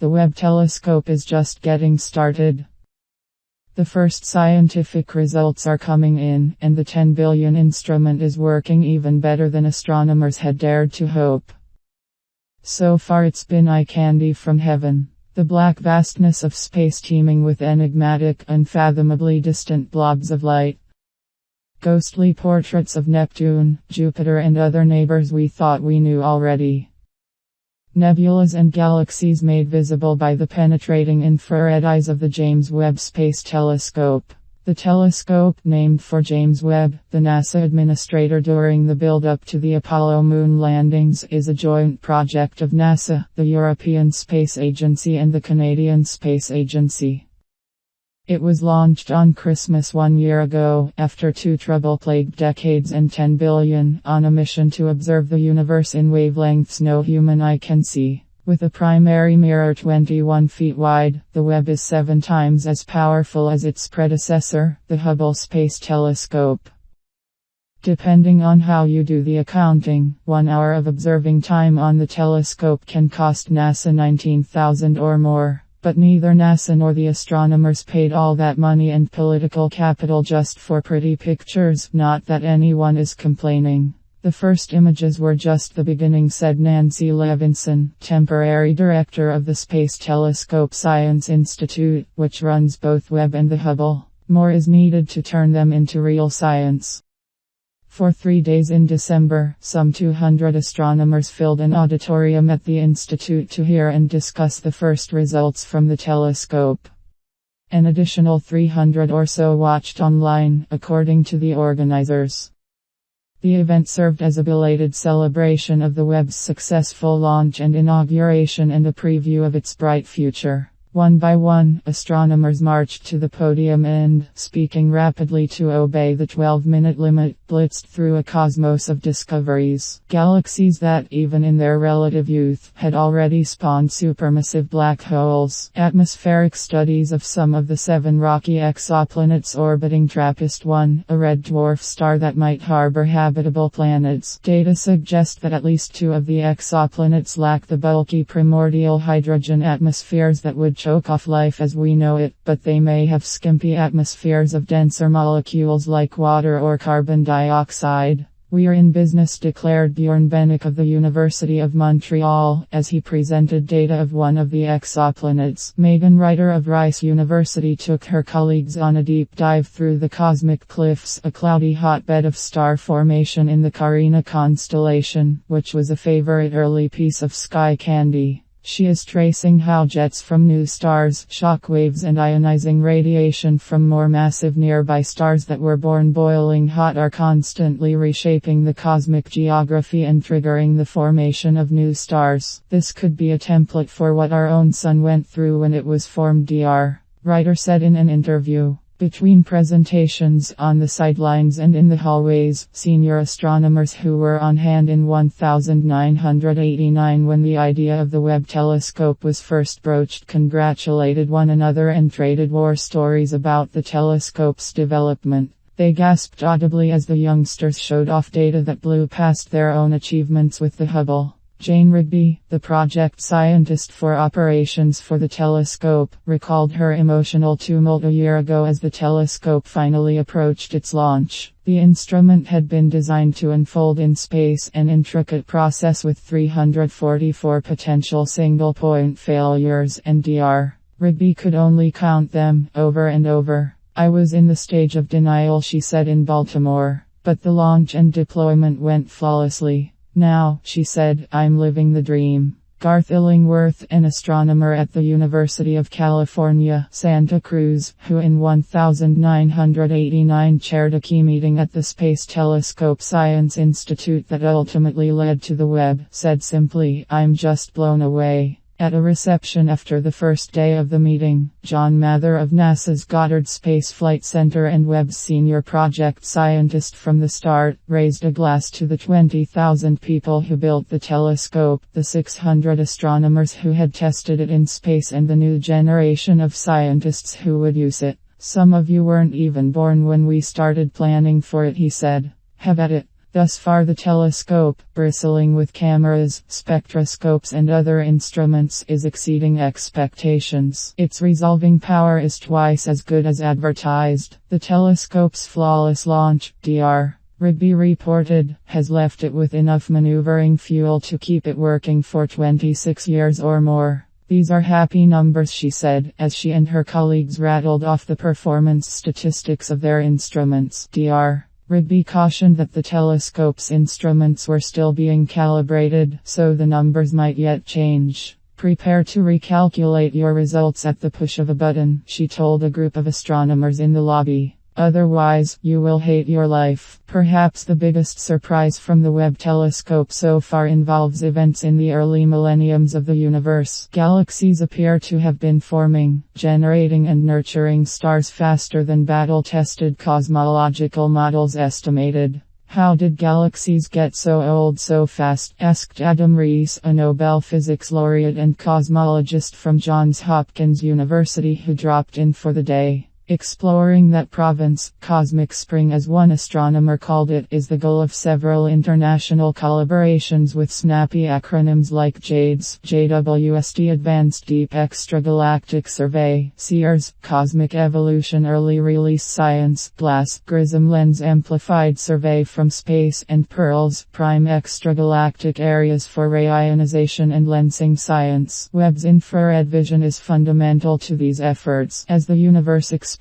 The Webb telescope is just getting started. The first scientific results are coming in, and the 10 billion instrument is working even better than astronomers had dared to hope. So far it's been eye candy from heaven. The black vastness of space teeming with enigmatic, unfathomably distant blobs of light. Ghostly portraits of Neptune, Jupiter and other neighbors we thought we knew already. Nebulas and galaxies made visible by the penetrating infrared eyes of the James Webb Space Telescope. The telescope, named for James Webb, the NASA administrator during the build-up to the Apollo moon landings, is a joint project of NASA, the European Space Agency and the Canadian Space Agency. It was launched on Christmas 1 year ago, after 2 trouble-plagued decades and 10 billion, on a mission to observe the universe in wavelengths no human eye can see. With a primary mirror 21 feet wide, the Webb is 7 times as powerful as its predecessor, the Hubble Space Telescope. Depending on how you do the accounting, 1 hour of observing time on the telescope can cost NASA $19,000 or more. But neither NASA nor the astronomers paid all that money and political capital just for pretty pictures, not that anyone is complaining. The first images were just the beginning, said Nancy Levinson, temporary director of the Space Telescope Science Institute, which runs both Webb and the Hubble. More is needed to turn them into real science. For 3 days in December, some 200 astronomers filled an auditorium at the Institute to hear and discuss the first results from the telescope. An additional 300 or so watched online, according to the organizers. The event served as a belated celebration of the Webb's successful launch and inauguration and a preview of its bright future. One by one, astronomers marched to the podium and, speaking rapidly to obey the 12-minute limit, blitzed through a cosmos of discoveries. Galaxies that, even in their relative youth, had already spawned supermassive black holes. Atmospheric studies of some of the 7 rocky exoplanets orbiting TRAPPIST-1, a red dwarf star that might harbor habitable planets. Data suggest that at least 2 of the exoplanets lack the bulky primordial hydrogen atmospheres that would choke off life as we know it, but they may have skimpy atmospheres of denser molecules like water or carbon dioxide. "We're in business," declared Bjorn Bennick of the University of Montreal, as he presented data of one of the exoplanets. Megan Ryder of Rice University took her colleagues on a deep dive through the cosmic cliffs, a cloudy hotbed of star formation in the Carina constellation, which was a favorite early piece of sky candy. She is tracing how jets from new stars, shockwaves and ionizing radiation from more massive nearby stars that were born boiling hot are constantly reshaping the cosmic geography and triggering the formation of new stars. This could be a template for what our own sun went through when it was formed, Dr. Ryder said in an interview. Between presentations, on the sidelines and in the hallways, senior astronomers who were on hand in 1989 when the idea of the Webb telescope was first broached congratulated one another and traded war stories about the telescope's development. They gasped audibly as the youngsters showed off data that blew past their own achievements with the Hubble. Jane Rigby, the project scientist for operations for the telescope, recalled her emotional tumult a year ago as the telescope finally approached its launch. The instrument had been designed to unfold in space, an intricate process with 344 potential single-point failures, and Dr. Rigby could only count them, over and over. "I was in the stage of denial," she said in Baltimore. "But the launch and deployment went flawlessly. Now," she said, "I'm living the dream." Garth Illingworth, an astronomer at the University of California, Santa Cruz, who in 1989 chaired a key meeting at the Space Telescope Science Institute that ultimately led to the Webb, said simply, "I'm just blown away." At a reception after the first day of the meeting, John Mather of NASA's Goddard Space Flight Center and Webb's senior project scientist from the start, raised a glass to the 20,000 people who built the telescope, the 600 astronomers who had tested it in space, and the new generation of scientists who would use it. "Some of you weren't even born when we started planning for it," he said. "Have at it." Thus far the telescope, bristling with cameras, spectroscopes and other instruments, is exceeding expectations. Its resolving power is twice as good as advertised. The telescope's flawless launch, Dr. Rigby reported, has left it with enough maneuvering fuel to keep it working for 26 years or more. These are happy numbers, she said, as she and her colleagues rattled off the performance statistics of their instruments. Dr. Rigby cautioned that the telescope's instruments were still being calibrated, so the numbers might yet change. Prepare to recalculate your results at the push of a button, she told a group of astronomers in the lobby. Otherwise, you will hate your life. Perhaps the biggest surprise from the Webb telescope so far involves events in the early millenniums of the universe. Galaxies appear to have been forming, generating and nurturing stars faster than battle-tested cosmological models estimated. How did galaxies get so old so fast? Asked Adam Rees, a Nobel Physics laureate and cosmologist from Johns Hopkins University who dropped in for the day. Exploring that province, cosmic spring as one astronomer called it, is the goal of several international collaborations with snappy acronyms like JADES, JWST Advanced Deep Extragalactic Survey, SEERS, Cosmic Evolution Early Release Science, GLASS, GRISM Lens Amplified Survey from Space, and PEARLS, Prime Extragalactic Areas for Ray Ionization and Lensing Science. Webb's infrared vision is fundamental to these efforts. As the universe expands,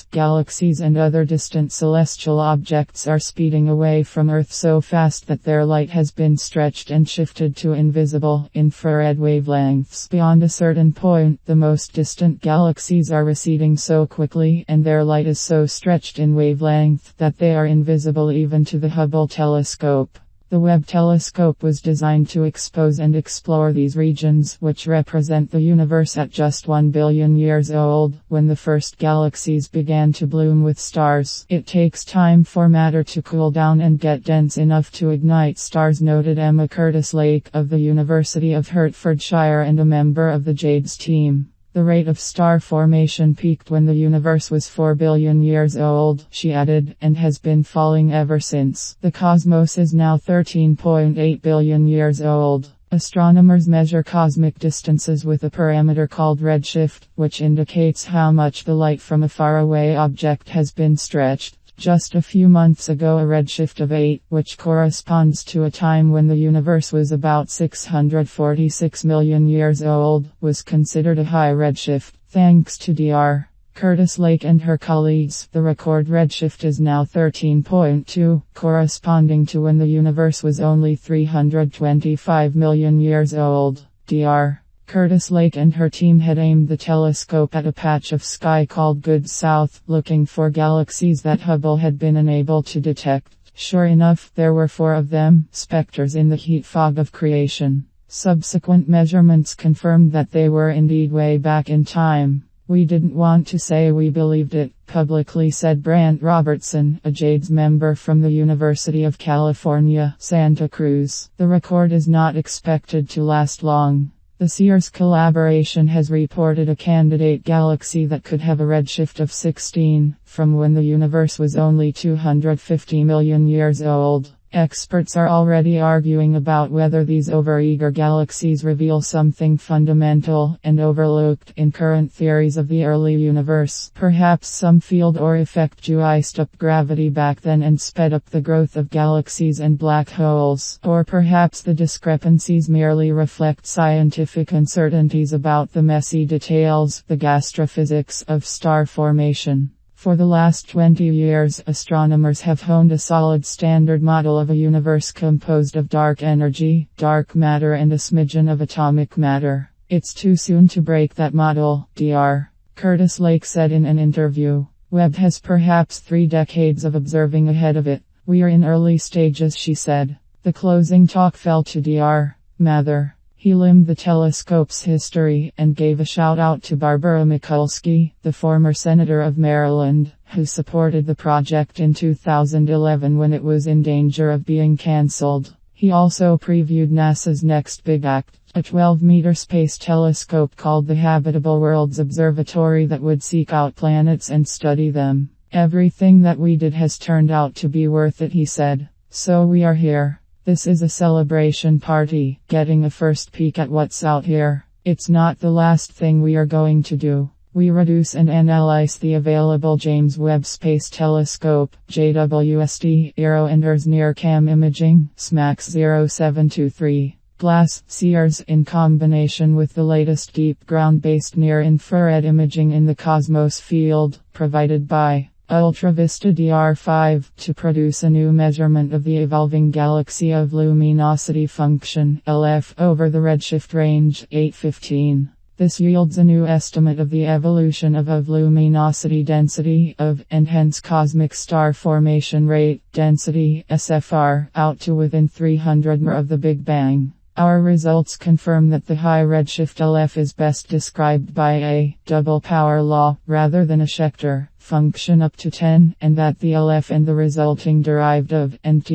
galaxies and other distant celestial objects are speeding away from Earth so fast that their light has been stretched and shifted to invisible, infrared wavelengths. Beyond a certain point, the most distant galaxies are receding so quickly, and their light is so stretched in wavelength, that they are invisible even to the Hubble telescope. The Webb telescope was designed to expose and explore these regions, which represent the universe at just 1 billion years old, when the first galaxies began to bloom with stars. It takes time for matter to cool down and get dense enough to ignite stars, noted Emma Curtis-Lake of the University of Hertfordshire and a member of the JADES team. The rate of star formation peaked when the universe was 4 billion years old, she added, and has been falling ever since. The cosmos is now 13.8 billion years old. Astronomers measure cosmic distances with a parameter called redshift, which indicates how much the light from a faraway object has been stretched. Just a few months ago, a redshift of 8, which corresponds to a time when the universe was about 646 million years old, was considered a high redshift. Thanks to Dr. Curtis-Lake and her colleagues, the record redshift is now 13.2, corresponding to when the universe was only 325 million years old. Dr. Curtis-Lake and her team had aimed the telescope at a patch of sky called Good South, looking for galaxies that Hubble had been unable to detect. Sure enough, there were 4 of them, specters in the heat fog of creation. Subsequent measurements confirmed that they were indeed way back in time. We didn't want to say we believed it, publicly said Brant Robertson, a JADES member from the University of California, Santa Cruz. The record is not expected to last long. The SEERS collaboration has reported a candidate galaxy that could have a redshift of 16, from when the universe was only 250 million years old. Experts are already arguing about whether these overeager galaxies reveal something fundamental and overlooked in current theories of the early universe. Perhaps some field or effect iced up gravity back then and sped up the growth of galaxies and black holes. Or perhaps the discrepancies merely reflect scientific uncertainties about the messy details, the gastrophysics of star formation. For the last 20 years, astronomers have honed a solid standard model of a universe composed of dark energy, dark matter and a smidgen of atomic matter. It's too soon to break that model, Dr. Curtis-Lake said in an interview. Webb has perhaps 3 decades of observing ahead of it. We are in early stages, she said. The closing talk fell to Dr. Mather. He limned the telescope's history and gave a shout out to Barbara Mikulski, the former senator of Maryland, who supported the project in 2011 when it was in danger of being cancelled. He also previewed NASA's next big act, a 12-meter space telescope called the Habitable Worlds Observatory that would seek out planets and study them. Everything that we did has turned out to be worth it, he said. So we are here. This is a celebration party, getting a first peek at what's out here. It's not the last thing we are going to do. We reduce and analyze the available James Webb Space Telescope, JWST, Aero and ERS near-cam imaging, SMAX 0723. Glass Sears in combination with the latest deep ground-based near-infrared imaging in the cosmos field, provided by UltraVista DR5 to produce a new measurement of the evolving galaxy of luminosity function, LF, over the redshift range, 815. This yields a new estimate of the evolution of luminosity density of, and hence cosmic star formation rate, density, SFR, out to within 300 m of the Big Bang. Our results confirm that the high redshift LF is best described by a double power law rather than a Schechter function up to 10, and that the LF and the resulting derived of nth